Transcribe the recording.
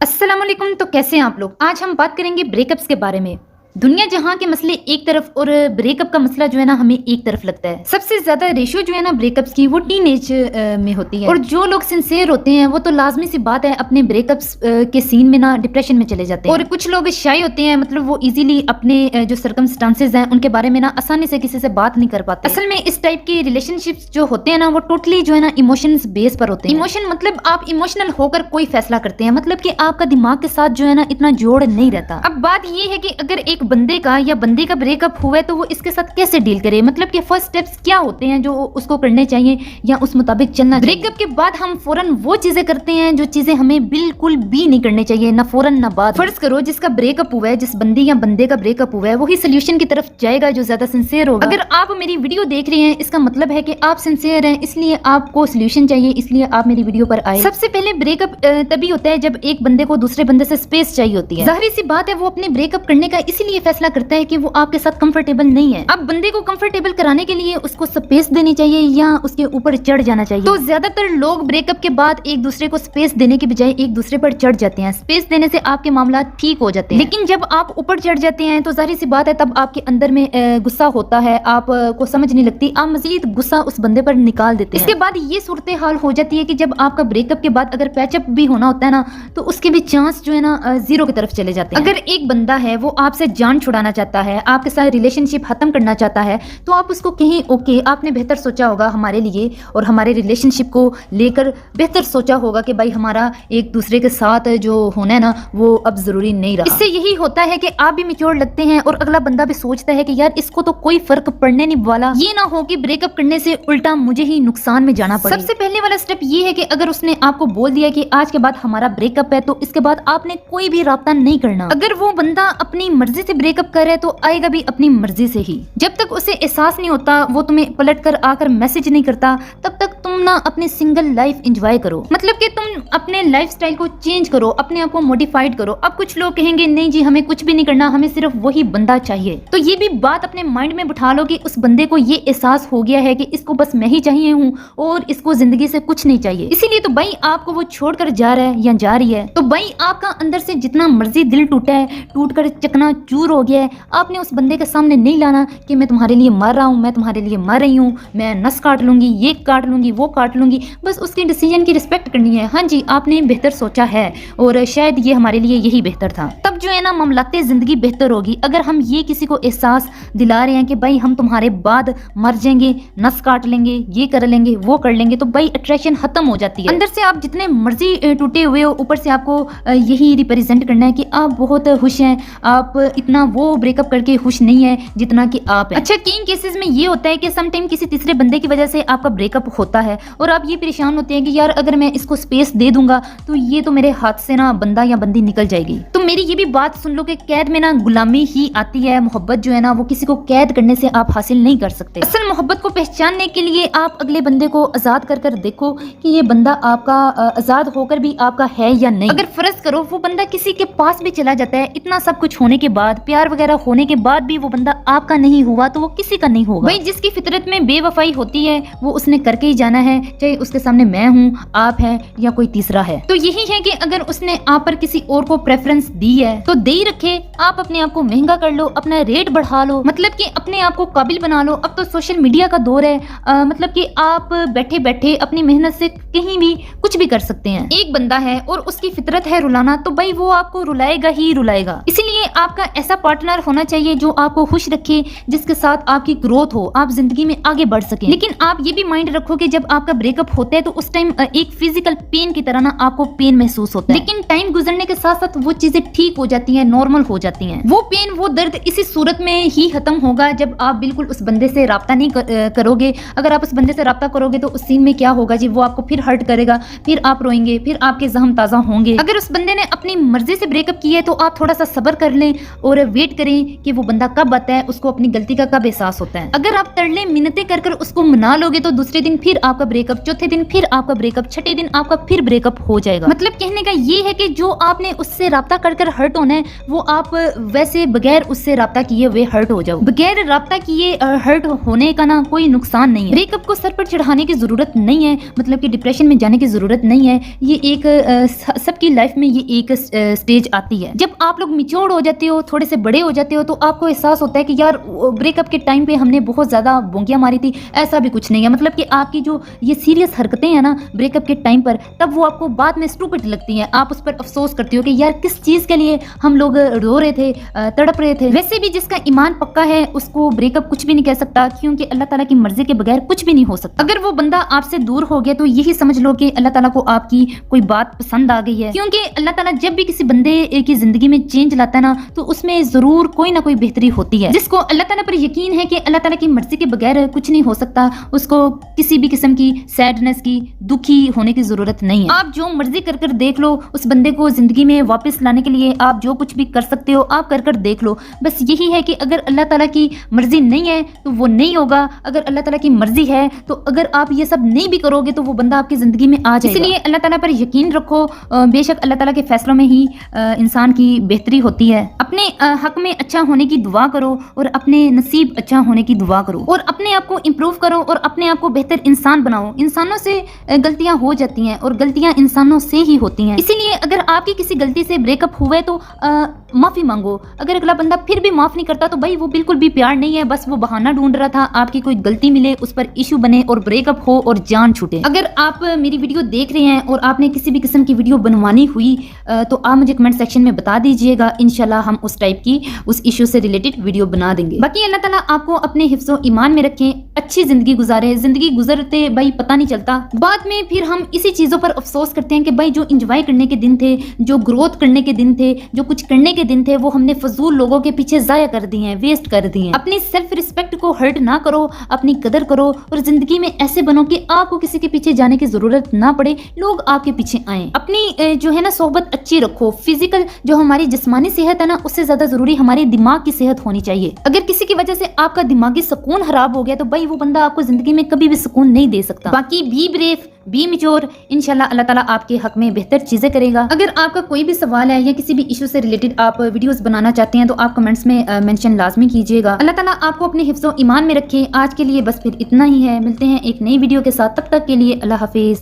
अस्सलाम वालेकुम। तो कैसे हैं आप लोग। आज हम बात करेंगे ब्रेकअप्स के बारे में। दुनिया जहां के मसले एक तरफ और ब्रेकअप का मसला जो है ना हमें एक तरफ लगता है। सबसे ज्यादा रेशियो जो है ना ब्रेकअप्स की वो टीनेज में होती है और जो लोग सिंसियर होते हैं वो तो लाजमी सी बात है अपने ब्रेकअप्स के सीन में ना डिप्रेशन में चले जाते हैं। और कुछ लोग शाय होते हैं, मतलब वो इजीली अपने जो सर्कमस्टांसेस हैं उनके बारे में ना आसानी से किसी से बात नहीं कर पाते। असल में इस टाइप की रिलेशनशिप्स जो होते हैं ना वो टोटली जो है ना इमोशंस बेस पर होते हैं। इमोशन मतलब आप इमोशनल होकर कोई फैसला करते हैं, मतलब कि आपका दिमाग के साथ जो है ना इतना जोड़ नहीं रहता। अब बात ये है कि अगर एक बंदे का या बंदी का ब्रेकअप हुआ है तो वो इसके साथ कैसे डील करे, मतलब कि फर्स्ट स्टेप्स क्या होते हैं जो उसको करने चाहिए या उस मुताबिक चलना चाहिए। ब्रेकअप के बाद हम फौरन वो चीजें करते हैं जो चीजें हमें बिल्कुल भी नहीं करनी चाहिए, ना फौरन ना बाद। फर्ज करो जिसका ब्रेकअप हुआ है, जिस बंदी या बंदे का ब्रेकअप हुआ है, वही सोल्यूशन की तरफ जाएगा जो ज्यादा सिंसियर होगा। अगर आप मेरी वीडियो देख रहे हैं इसका मतलब है कि आप सिंसियर हैं, इसलिए आपको सोल्यूशन चाहिए, इसलिए आप मेरी वीडियो पर आए। सबसे पहले ब्रेकअप तभी होता है जब एक बंदे को दूसरे बंदे से स्पेस चाहिए होती है। जाहिर सी बात है वो अपने ब्रेकअप करने का इसीलिए फैसला करता है कि वो आपके साथ कंफर्टेबल नहीं है। अब बंदे को कंफर्टेबल कराने के लिए उसको स्पेस देनी चाहिए या उसके ऊपर चढ़ जाना चाहिए। तो ज्यादातर लोग ब्रेकअप के बाद एक दूसरे को स्पेस देने के बजाय एक दूसरे पर चढ़ जाते हैं। स्पेस देने से आपके मामला ठीक हो जाते हैं, लेकिन जब आप ऊपर चढ़ जाते हैं तो जाहिर सी बात है तब आपके अंदर में गुस्सा होता है, आपको समझ नहीं लगती, आप मजीद गुस्सा उस बंदे पर निकाल देते हैं। इसके बाद ये सूरत हाल हो जाती है कि जब आपका ब्रेकअप के बाद अगर पैचअप भी होना होता है ना तो उसके भी चांस जो है ना जीरो की तरफ चले जाते हैं। अगर एक बंदा है वो आपसे जान छुड़ाना चाहता है, आपके साथ रिलेशनशिप खत्म करना चाहता है, तो आप उसको कहीं ओके आपने बेहतर सोचा होगा हमारे लिए और हमारे रिलेशनशिप को लेकर बेहतर सोचा होगा कि भाई हमारा एक दूसरे के साथ जो होना है ना वो अब जरूरी नहीं रहा। इससे यही होता है कि आप भी मैच्योर लगते हैं और अगला बंदा भी सोचता है कि यार इसको तो कोई फर्क पड़ने नहीं वाला, ये ना हो कि ब्रेकअप करने से उल्टा मुझे ही नुकसान में जाना पड़े। सबसे पहले वाला स्टेप ये है कि अगर उसने आपको बोल दिया कि आज के बाद हमारा ब्रेकअप है तो इसके बाद आपने कोई भी राब्ता नहीं करना। अगर वो बंदा अपनी मर्जी से ब्रेकअप कर रहा है तो आएगा भी अपनी मर्जी से ही। जब तक उसे एहसास नहीं होता, वो तुम्हें पलट कर आकर मैसेज नहीं करता, तब तक तुम ना अपनी सिंगल लाइफ एंजॉय करो, मतलब कि तुम अपने लाइफस्टाइल को चेंज करो, अपने आप को मॉडिफाइड करो। अब कुछ लोग कहेंगे नहीं जी हमें कुछ भी नहीं करना, हमें सिर्फ वही बंदा चाहिए। तो ये भी बात अपने माइंड में बिठा लो कि उस बंदे को ये एहसास हो गया है कि इसको बस मैं ही चाहिए हूँ और इसको जिंदगी से कुछ नहीं चाहिए। इसीलिए तो भाई आपको वो छोड़कर जा रहा है या जा रही है, तो भाई आपका अंदर से जितना मर्जी दिल टूटा है, टूटकर चकनाचूर हो गया है, आपने उस बंदे के सामने नहीं लाना कि मैं तुम्हारे लिए मर रहा हूँ, मैं तुम्हारे लिए मर रही हूँ, मैं नस काट लूंगी, ये काट लूंगी, वो काट लूंगी। बस उसके डिसीजन की रिस्पेक्ट करनी है। हाँ जी आपने बेहतर सोचा है और शायद ये हमारे लिए यही बेहतर था। तब जो है ना मामलाते जिंदगी बेहतर होगी। अगर हम ये किसी को एहसास दिला रहे हैं कि भाई हम तुम्हारे बाद मर जाएंगे, नस काट लेंगे, ये कर लेंगे, वो कर लेंगे, तो भाई अट्रैक्शन खत्म हो जाती है। अंदर से आप जितने मर्जी टूटे हुए हो, ऊपर से आपको यही रिप्रेजेंट करना है कि आप बहुत खुश हैं, आप इतना वो ब्रेकअप करके खुश नहीं है जितना कि आप हैं। अच्छा कई केसेस में ये होता है कि समटाइम किसी तीसरे बंदे की वजह से आपका ब्रेकअप होता है और आप ये परेशान होते हैं कि यार अगर मैं इसको स्पेस दे दूंगा तो ये तो मेरे हाथ से ना बंदा या बंदी निकल जाएगी। तो मेरी ये भी बात सुन लो कि कैद में ना गुलामी ही आती है। मोहब्बत जो है ना वो किसी को कैद करने से आप हासिल नहीं कर सकते। असल मोहब्बत को पहचानने के लिए आप अगले बंदे को आजाद कर कर देखो कि ये बंदा आपका आजाद होकर भी आपका है या नहीं। अगर फर्ज करो वो बंदा किसी के पास भी चला जाता है, इतना सब कुछ होने के बाद, प्यार वगैरह होने के बाद भी वो बंदा आपका नहीं हुआ तो वो किसी का नहीं होगा। भाई जिसकी फितरत में बेवफाई होती है वो उसने करके ही जाना है, चाहे उसके सामने मैं हूँ, आप है या कोई तीसरा है। तो यही है कि अगर उसने आप पर किसी और को प्रेफरेंस दी है तो दे ही रखे। आप अपने आप को महंगा कर लो, अपना रेट बढ़ा लो, मतलब कि अपने आप को काबिल बना लो। अब तो सोशल मीडिया का दौर है, मतलब कि आप बैठे बैठे अपनी मेहनत से कहीं भी कुछ भी कर सकते हैं। एक बंदा है और उसकी फितरत है रुलाना, तो भाई वो आपको रुलाएगा ही रुलाएगा। इसीलिए आपका ऐसा पार्टनर होना चाहिए जो आपको खुश रखे, जिसके साथ आपकी ग्रोथ हो, आप जिंदगी में आगे बढ़ सके। लेकिन आप ये भी माइंड रखो कि जब आपका ब्रेकअप होता है तो उस टाइम एक फिजिकल पेन की तरह ना आपको पेन महसूस होता है, लेकिन टाइम गुजरने के साथ साथ वो चीजें ठीक हो जाती हैं, नॉर्मल हो जाती हैं। वो पेन वो दर्द इसी सूरत में ही खत्म होगा जब आप बिल्कुल उस बंदे से राब्ता नहीं करोगे। अगर आप उस बंदे से राब्ता करोगे तो उस सीन में क्या होगा जी, वो आपको फिर हर्ट करेगा, फिर आप रोएंगे, फिर आपके जख्म ताजा होंगे। अगर उस बंदे ने अपनी मर्जी से ब्रेकअप किया है तो आप थोड़ा सा सब्र कर लें और वेट करें कि वो बंदा कब आता है, उसको अपनी गलती का कब एहसास होता है। अगर आप तरले मिन्नतें कर कर उसको मना लोगे तो दूसरे दिन फिर आपका ब्रेकअप, चौथे दिन फिर आपका ब्रेकअप, छठे दिन आपका फिर ब्रेकअप हो जाएगा। मतलब कहने का ये है कि जो आपने उससे राब्ता कर कर हर्ट होना है वो आप वैसे बगैर उससे राब्ता किए हुए हर्ट हो जाओ। बगैर राब्ता किए हर्ट होने का ना कोई नुकसान नहीं है। ब्रेकअप को सर पर चढ़ाने की जरूरत नहीं है, मतलब कि डिप्रेशन में जाने की जरूरत नहीं है। ये एक सबकी लाइफ में ये एक स्टेज आती है। जब आप लोग मिच्योर हो जाते हो, थोड़े से बड़े हो जाते हो, तो आपको एहसास होता है कि यार ब्रेकअप के टाइम पे हमने बहुत ज्यादा बोंगियां मारी थी। ऐसा भी कुछ नहीं है, मतलब कि आपकी जो ये सीरियस हरकतें हैं ना ब्रेकअप के टाइम पर, तब वो आपको बाद में स्टूपिड लगती हैं। आप उस पर अफसोस करते हो कि यार किस चीज के लिए हम लोग रो रहे थे, तड़प रहे थे। वैसे भी जिसका ईमान पक्का है उसको ब्रेकअप कुछ भी नहीं कह सकता, क्योंकि अल्लाह ताला की मर्जी के बगैर कुछ भी नहीं हो सकता। अगर वो बंदा आपसे दूर हो गया तो यही समझ लो कि अल्लाह ताला को आपकी कोई बात पसंद आ गई है, क्योंकि अल्लाह ताला जब भी किसी बंदे की जिंदगी में चेंज लाता है ना तो उसमें जरूर कोई ना कोई बेहतरी होती है। जिसको अल्लाह ताला पर यकीन है कि अल्लाह ताला की मर्जी के बगैर कुछ नहीं हो सकता, उसको किसी भी किस्म की सैडनेस की, दुखी होने की जरूरत नहीं है। आप जो मर्जी कर कर देख लो, उस बंदे को जिंदगी में वापस लाने के लिए आप जो कुछ भी कर सकते हो आप कर कर देख लो। बस यही है कि अगर अल्लाह ताला की मर्जी नहीं है तो वो नहीं होगा, अगर अल्लाह ताला की मर्जी है तो अगर आप ये सब नहीं भी करोगे तो वो बंदा आपकी जिंदगी में आ जाएगा। इसलिए अल्लाह ताला पर यकीन रखो। बेशक अल्लाह ताला के फैसलों में ही इंसान की बेहतरी होती है। अपने हक में अच्छा होने की दुआ करो और अपने नसीब अच्छा होने की दुआ करो और अपने आप को इम्प्रूव करो और अपने आप को बेहतर इंसान बनाओ। इंसानों से गलतियां हो जाती हैं और गलतियां इंसानों से ही होती हैं। इसीलिए अगर आपकी किसी गलती से ब्रेकअप हुआ है तो माफी मांगो। अगर अगला बंदा फिर भी माफ नहीं करता तो भाई वो बिल्कुल भी प्यार नहीं है, बस वो बहाना ढूंढ रहा था, आपकी कोई गलती मिले, उस पर इशू बने और ब्रेकअप हो और जान छूटे। अगर आप मेरी वीडियो देख रहे हैं और आपने किसी भी किस्म की वीडियो बनवानी हुई तो आप मुझे कमेंट सेक्शन में बता दीजिएगा। इंशाल्लाह हम उस टाइप की, उस इशू से रिलेटेड वीडियो बना देंगे। बाकी अल्लाह ताला आपको अपने हिफ्ज़ो ईमान में रखें, अच्छी जिंदगी गुजारे। जिंदगी गुजरते भाई पता नहीं चलता, बाद में फिर हम इसी चीजों पर अफसोस करते हैं कि भाई जो इंजॉय करने के दिन थे, जो ग्रोथ करने के दिन थे, जो कुछ करने के दिन थे, वो हमने फजूल लोगों के पीछे जाया कर दिए हैं, वेस्ट कर दिए हैं। अपनी सेल्फ रिस्पेक्ट को हर्ट ना करो, अपनी कदर करो और जिंदगी में ऐसे बनो कि आपको किसी के पीछे जाने की जरूरत ना पड़े, लोग आपके पीछे आए। अपनी जो है ना सोहबत अच्छी रखो। फिजिकल जो हमारी जिस्मानी सेहत है ना, उससे ज्यादा जरूरी हमारे दिमाग की सेहत होनी चाहिए। अगर किसी की वजह से आपका दिमागी सुकून खराब हो गया तो भाई वो बंदा आपको जिंदगी में कभी भी सुकून नहीं दे सकता। बाकी बी ब्रेव, बी मैच्योर, इंशाल्लाह अल्लाह ताला आपके हक में बेहतर चीजें करेगा। अगर आपका कोई भी सवाल है या किसी भी इशू से रिलेटेड आप वीडियोस बनाना चाहते हैं तो आप कमेंट्स में मेंशन लाजमी कीजिएगा। अल्लाह ताला आपको अपने हिफ्ज़ो ईमान में रखे। आज के लिए बस फिर इतना ही है, मिलते हैं एक नई वीडियो के साथ, तब तक के लिए अल्लाह हाफिज।